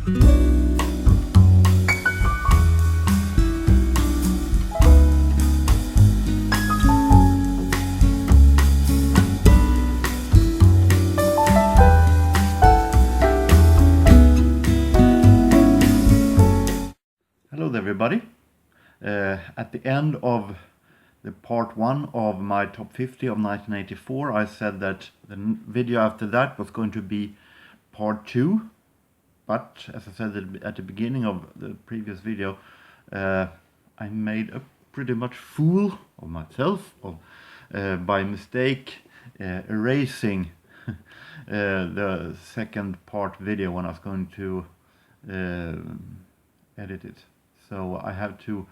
Hello there, everybody. At the end of the part 1 of my top 50 of 1984, I said that the video after that was going to be part 2. But as I said at the beginning of the previous video, I made a pretty much fool of myself by mistake erasing the second part video when I was going to edit it. So I have to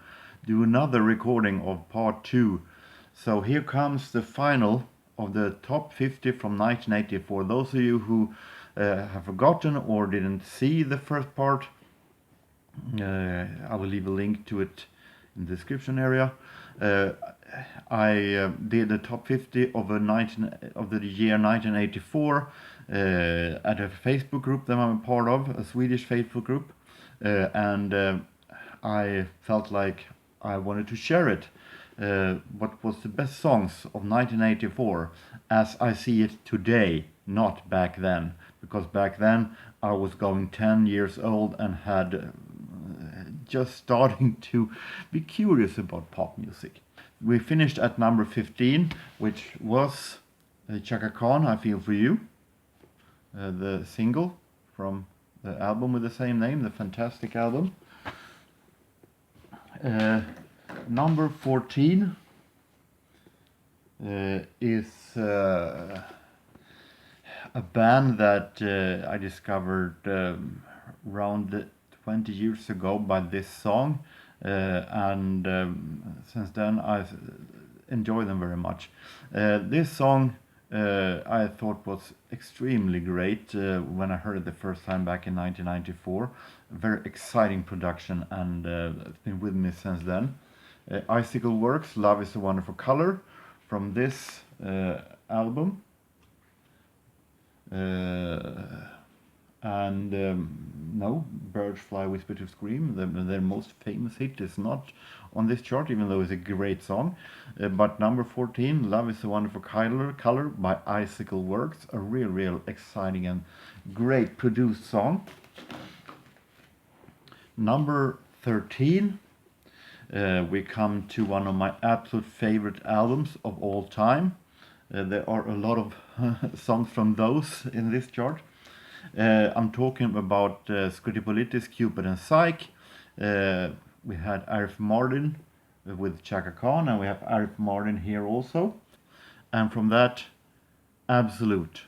do another recording of part 2. So here comes the final of the top 50 from 1984. Those of you who have forgotten or didn't see the first part, I will leave a link to it in the description area. I did the top 50 of the year 1984 at a Facebook group that I'm a part of, a Swedish Facebook group, and I felt like I wanted to share it. What was the best songs of 1984 as I see it today, not back then. Because back then I was going 10 years old and had just starting to be curious about pop music. We finished at number 15, which was Chaka Khan, I Feel For You, the single from the album with the same name, the fantastic album. Number 14 is a band that I discovered around 20 years ago by this song, and since then I enjoy them very much. This song I thought was extremely great when I heard it the first time back in 1994. Very exciting production, and it's been with me since then. Icicle Works, Love Is a Wonderful Color, from this album. No, Birds Fly, Whisper to Scream, their most famous hit, is not on this chart, even though it's a great song. But number 14, Love Is a Wonderful Color by Icicle Works, a real exciting and great produced song. Number 13, we come to one of my absolute favorite albums of all time. There are a lot of songs from those in this chart. I'm talking about Scritipolitis, Cupid and Psyche. We had Arif Mardin with Chaka Khan, and we have Arif Mardin here also. And from that, Absolute.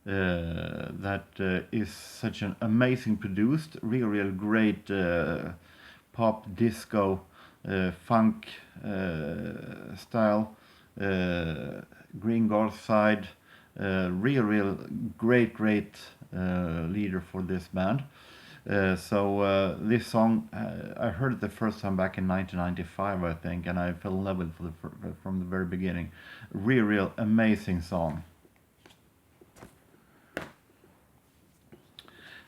That is such an amazing produced, real great pop, disco, funk style, Green Garth side, real great leader for this band. So this song, I heard it the first time back in 1995, I think, and I fell in love with it from the very beginning. Real amazing song.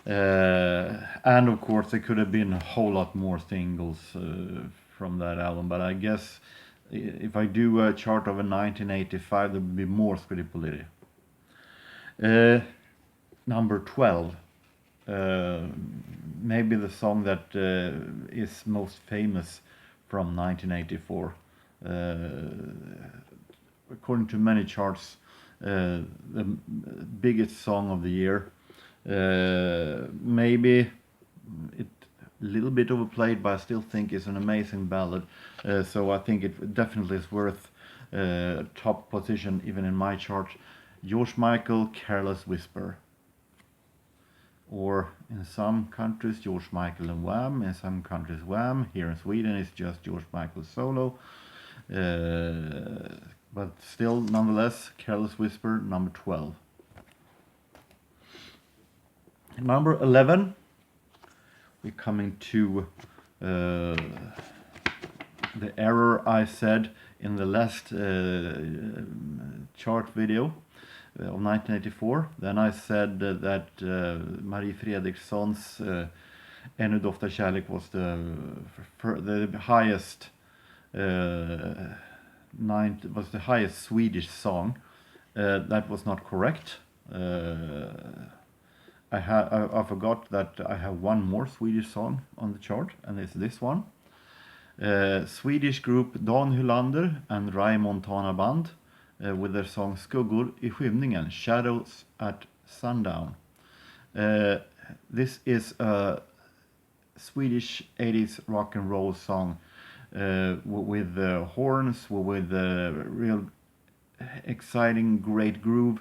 And of course there could have been a whole lot more singles from that album, but I guess if I do a chart of a 1985, there would be more Scritipoliti. Number 12, maybe the song that is most famous from 1984. According to many charts, the biggest song of the year. Maybe it a little bit overplayed, but I still think it's an amazing ballad. So I think it definitely is worth top position even in my chart. George Michael, Careless Whisper. Or in some countries George Michael and Wham, in some countries Wham. Here in Sweden it's just George Michael solo. But still, nonetheless, Careless Whisper, number 12. Number 11, we're coming to the error I said in the last chart video. of 1984. Then I said that Marie Fredriksson's Ännu doftar kärlek was the highest was the highest Swedish song. That was not correct. I forgot that I have one more Swedish song on the chart, and it's this one. Swedish group Dan Hylander and Ray Montana Band with their song Skuggor I skymningen, Shadows at Sundown. This is a Swedish 80s rock and roll song with horns, with real exciting, great groove,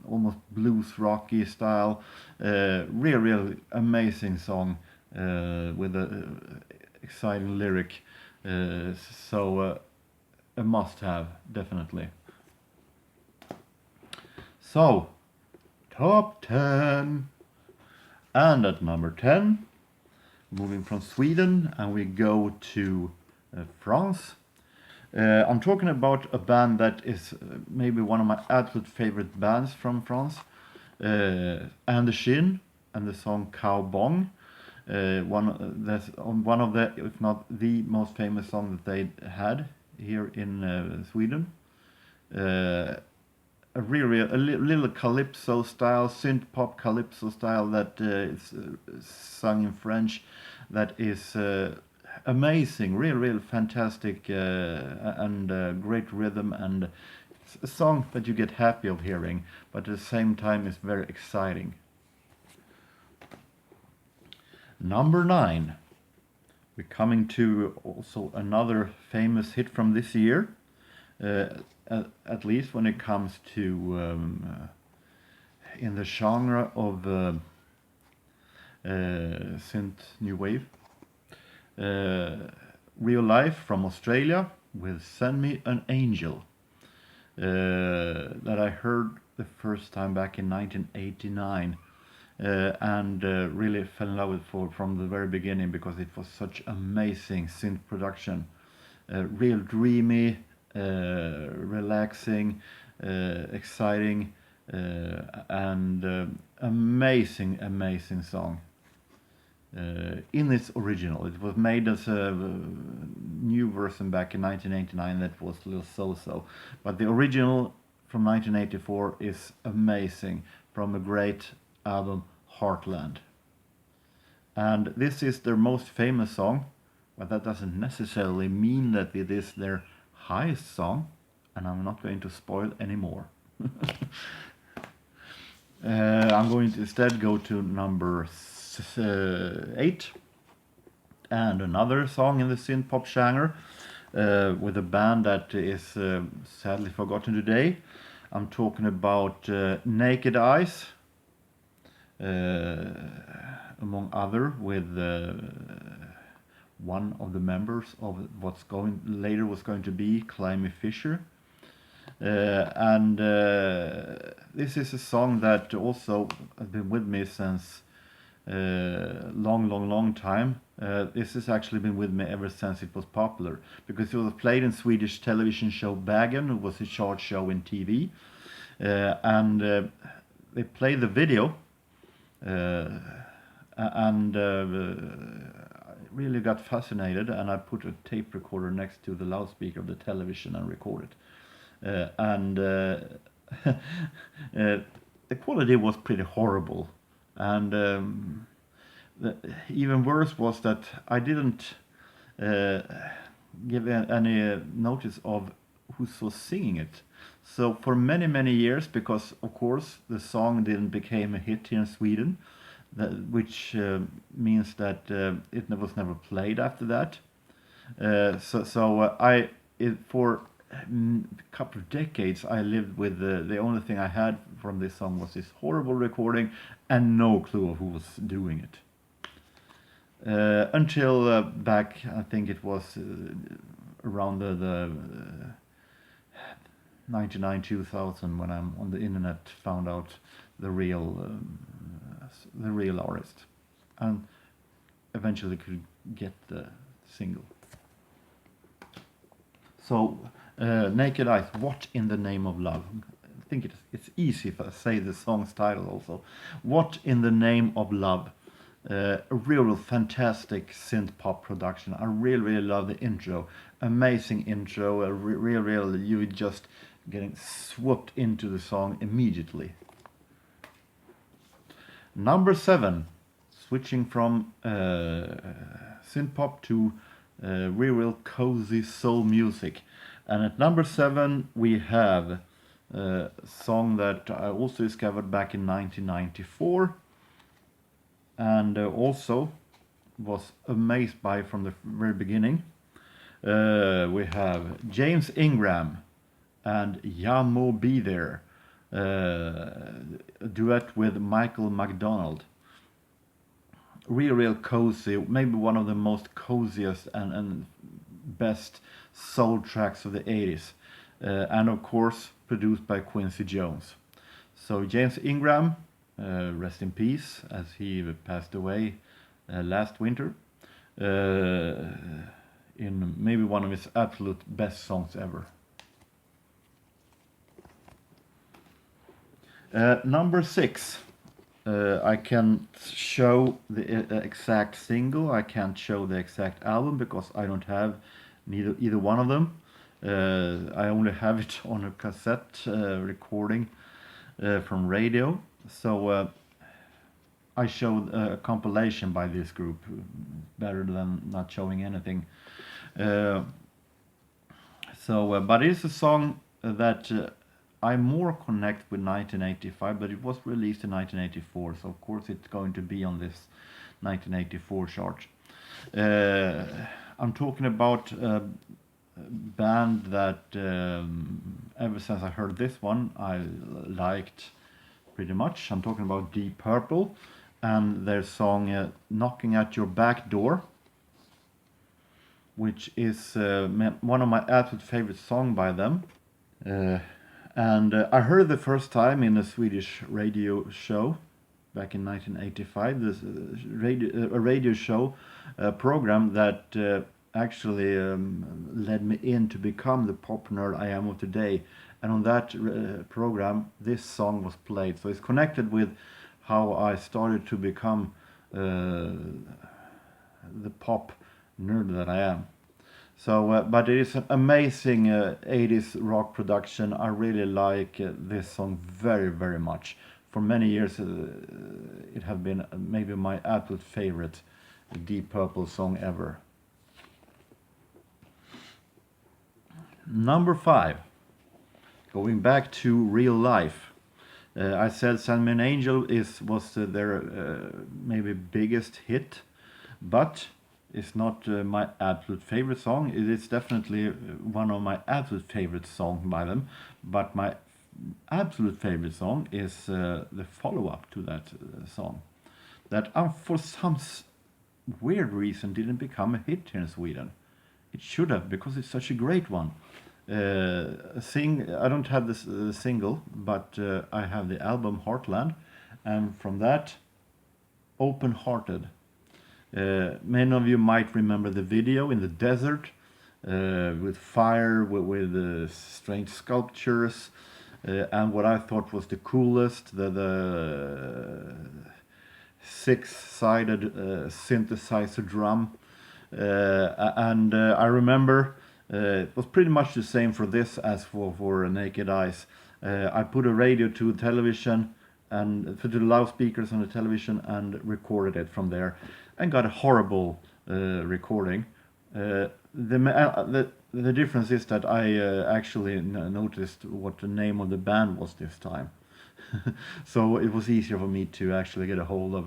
almost blues rocky style, real amazing song with a exciting lyric, so a must-have, definitely. So, top 10, and at number 10, moving from Sweden, and we go to France. I'm talking about a band that is maybe one of my absolute favorite bands from France, and the Shin, and the song Cow Bong. One of the, if not the most famous song that they had here in Sweden. A little calypso style, synth pop calypso style that is sung in French, that is amazing, real fantastic, and great rhythm, and it's a song that you get happy of hearing, but at the same time it's very exciting. Number 9, we're coming to also another famous hit from this year, at least when it comes to in the genre of synth new wave. Reallife from Australia with Send Me an Angel, that I heard the first time back in 1989, and really fell in love with from the very beginning, because it was such amazing synth production, real dreamy, relaxing, exciting, and amazing song. In its original, it was made as a new version back in 1989 that was a little so-so, but the original from 1984 is amazing, from a great album, Heartland. And this is their most famous song, but that doesn't necessarily mean that it is their highest song, and I'm not going to spoil anymore. I'm going to instead go to number 8, and another song in the synth pop genre, with a band that is sadly forgotten today. I'm talking about Naked Eyes, among other, with one of the members of what's later was going to be Climby Fisher. And this is a song that also has been with me since long time. This has actually been with me ever since it was popular, because it was played in Swedish television show Bagen, it was a short show in TV, and they played the video, and I really got fascinated, and I put a tape recorder next to the loudspeaker of the television and recorded. And the quality was pretty horrible, and even worse was that I didn't give any notice of who was singing it. So for many years, because of course the song didn't become a hit here in Sweden, which means that it was never played after that. For a couple of decades I lived with the only thing I had from this song was this horrible recording and no clue of who was doing it. Until back, I think it was around the 99-2000, when I'm on the internet, found out the real artist, and eventually could get the single. So Naked Eyes, What in the Name of Love. I think it's easy if I say the song's title also. What in the Name of Love. A real fantastic synth pop production. I really love the intro. Amazing intro. Real, you just getting swooped into the song immediately. Number 7, switching from synth pop to real cozy soul music. And at number 7 we have a song that I also discovered back in 1994 and also was amazed by from the very beginning. We have James Ingram and Ya Mo Be There, a duet with Michael McDonald. Real cozy, maybe one of the most coziest and best soul tracks of the 80s, and of course produced by Quincy Jones. So James Ingram, rest in peace, as he passed away last winter, in maybe one of his absolute best songs ever. Number 6, I can show the exact single. I can't show the exact album because I don't have either one of them. I only have it on a cassette recording from radio. So I showed a compilation by this group, better than not showing anything. But it's a song that I more connect with 1985, but it was released in 1984, so of course it's going to be on this 1984 chart. I'm talking about a band that ever since I heard this one I liked pretty much. I'm talking about Deep Purple and their song Knocking at Your Back Door, which is one of my absolute favorite songs by them. And I heard the first time in a Swedish radio show back in 1985. This a radio show program that actually led me in to become the pop nerd I am of today. And on that program, this song was played. So it's connected with how I started to become the pop nerd that I am. So, but it is an amazing 80s rock production. I really like this song very much. For many years it has been maybe my absolute favorite Deep Purple song ever. Number 5, going back to Reallife. I said Send Me an Angel was their maybe biggest hit, but it's not my absolute favorite song. It is definitely one of my absolute favorite songs by them, but my absolute favorite song is the follow-up to that song that for some weird reason didn't become a hit here in Sweden. It should have, because it's such a great one. I don't have the single, but I have the album Heartland, and from that, Open-Hearted. Many of you might remember the video in the desert with fire, with strange sculptures, and what I thought was the coolest, the six-sided synthesizer drum. And I remember it was pretty much the same for this as for Naked Eyes. I put a radio to television and to the loudspeakers on the television and recorded it from there, and got a horrible recording. The difference is that I actually noticed what the name of the band was this time. So it was easier for me to actually get a hold of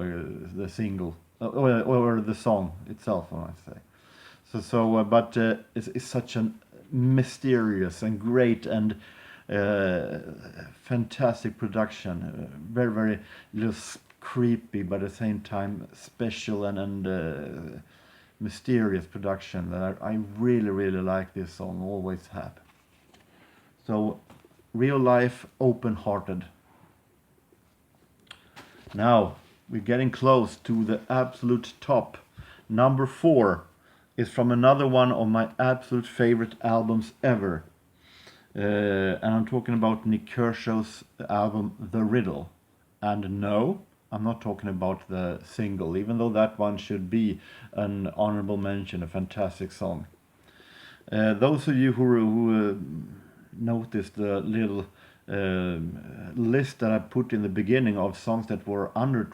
the single or the song itself, I might say. But it's such a mysterious and great and fantastic production. Very little creepy, but at the same time special and mysterious production that I really like this song, always have. So, Reallife, Open-Hearted. Now, we're getting close to the absolute top. Number 4 is from another one of my absolute favorite albums ever. And I'm talking about Nick Kershaw's album The Riddle. And no, I'm not talking about the single, even though that one should be an honorable mention, a fantastic song. Those of you who noticed the little list that I put in the beginning of songs that were under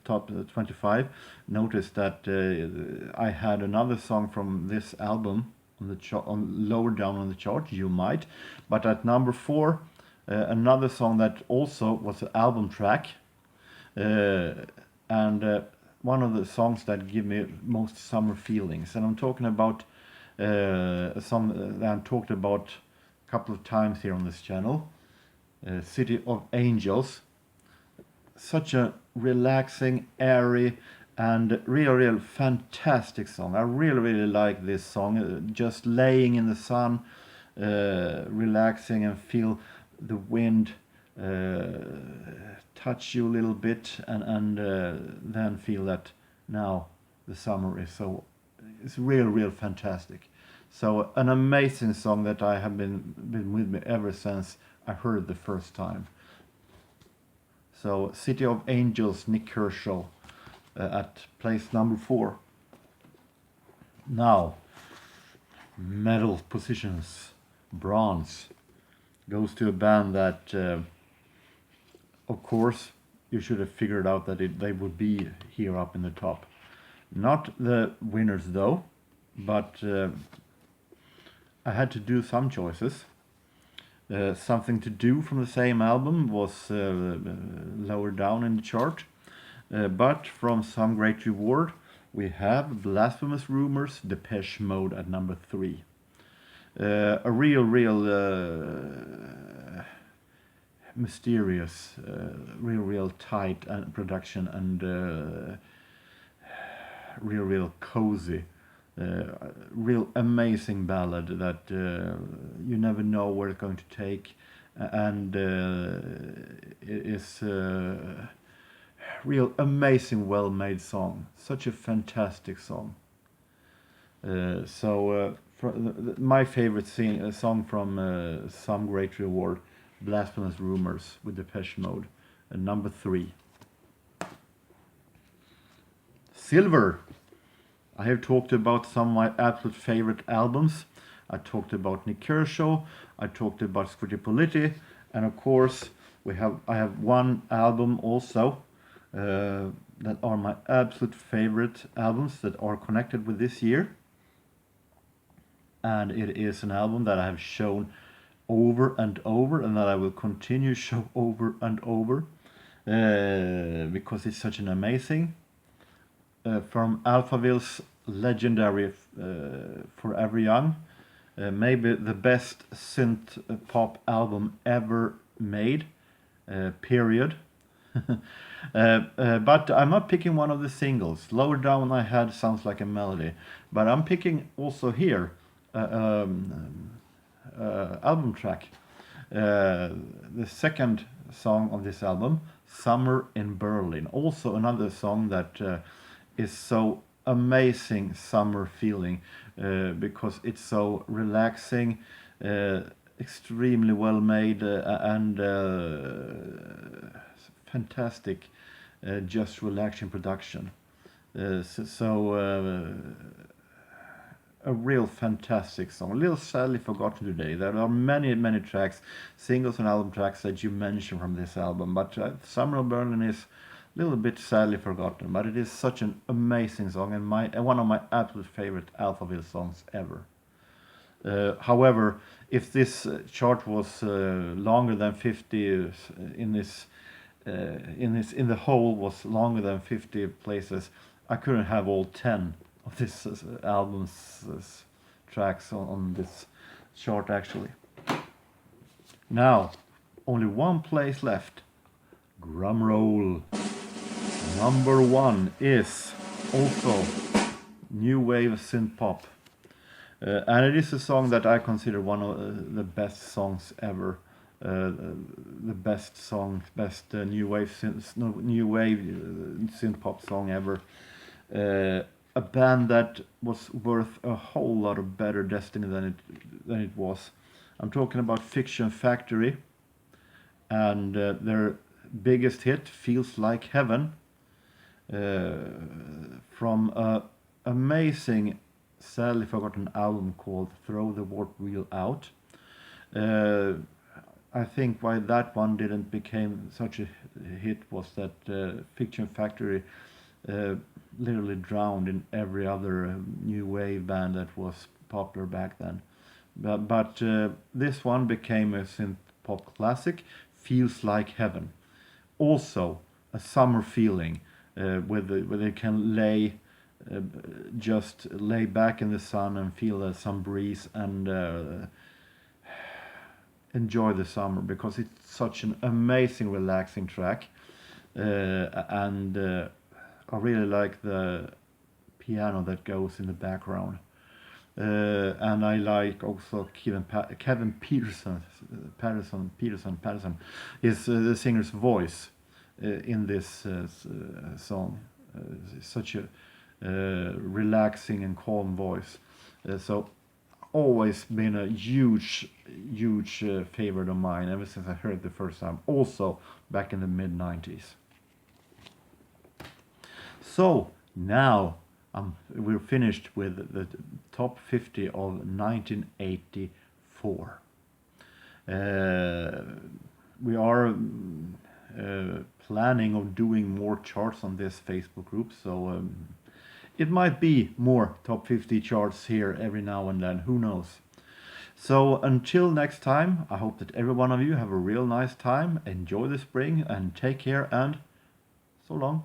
top 25, noticed that I had another song from this album on the lower down on the chart. You might, but at number 4, another song that also was an album track, and one of the songs that give me most summer feelings. And I'm talking about a song that I've talked about a couple of times here on this channel, City of Angels. Such a relaxing, airy, and real fantastic song. I really like this song. Just laying in the sun, relaxing, and feel the wind touch you a little bit, and then feel that now the summer is it's real fantastic. So an amazing song that I have been with me ever since I heard it the first time. So City of Angels, Nick Kershaw, at place number 4. Now, medal positions, bronze, goes to a band that, of course, you should have figured out that they would be here up in the top. Not the winners though, but I had to do some choices. Something to Do from the same album was lower down in the chart. But from Some Great Reward, we have Blasphemous Rumors, Depeche Mode at number 3. A real mysterious, real tight production, and real cozy. Real amazing ballad that you never know where it's going to take, and it is real amazing, well-made song. Such a fantastic song. My favorite song from Some Great Reward, Blasphemous Rumors with Depeche Mode, number 3. Silver. I have talked about some of my absolute favorite albums. I talked about Nick Kershaw, I talked about Scritti Politti, and of course I have one album also that are my absolute favorite albums that are connected with this year. And it is an album that I have shown over and over, and that I will continue to show over and over, because it's such an amazing. From Alphaville's legendary Forever Young, maybe the best synth pop album ever made, period. But I'm not picking one of the singles. Lower down I had Sounds Like a Melody, but I'm picking also here album track, the second song on this album, Summer in Berlin. Also another song that is so amazing summer feeling, because it's so relaxing, extremely well made, and fantastic, just relaxing production. A real fantastic song. A little sadly forgotten today. There are many tracks, singles and album tracks that you mention from this album, but Summer of Berlin is a little bit sadly forgotten, but it is such an amazing song, and one of my absolute favorite Alphaville songs ever. However, if this chart was longer than 50 in the whole was longer than 50 places, I couldn't have all 10 of this album's tracks on this chart actually. Now, only one place left. Drum roll. Number 1 is also new wave synth pop, and it is a song that I consider one of the best songs ever. The best song, best new wave synth pop song ever. A band that was worth a whole lot of better destiny than it was. I'm talking about Fiction Factory and their biggest hit, Feels Like Heaven, from a amazing, sadly forgotten album called Throw the Warp Wheel Out. I think why that one didn't become such a hit was that Fiction Factory literally drowned in every other new wave band that was popular back then. But this one became a synth pop classic, Feels Like Heaven. Also, a summer feeling where they can just lay back in the sun and feel some breeze and enjoy the summer, because it's such an amazing, relaxing track. And I really like the piano that goes in the background. And I like also Kevin Patterson, is the singer's voice in this song. Such a relaxing and calm voice. So always been a huge favorite of mine ever since I heard it the first time. Also back in the mid-90s. So now we're finished with the top 50 of 1984. We are planning of doing more charts on this Facebook group, so it might be more top 50 charts here every now and then, who knows. So until next time, I hope that every one of you have a real nice time, enjoy the spring, and take care, and so long.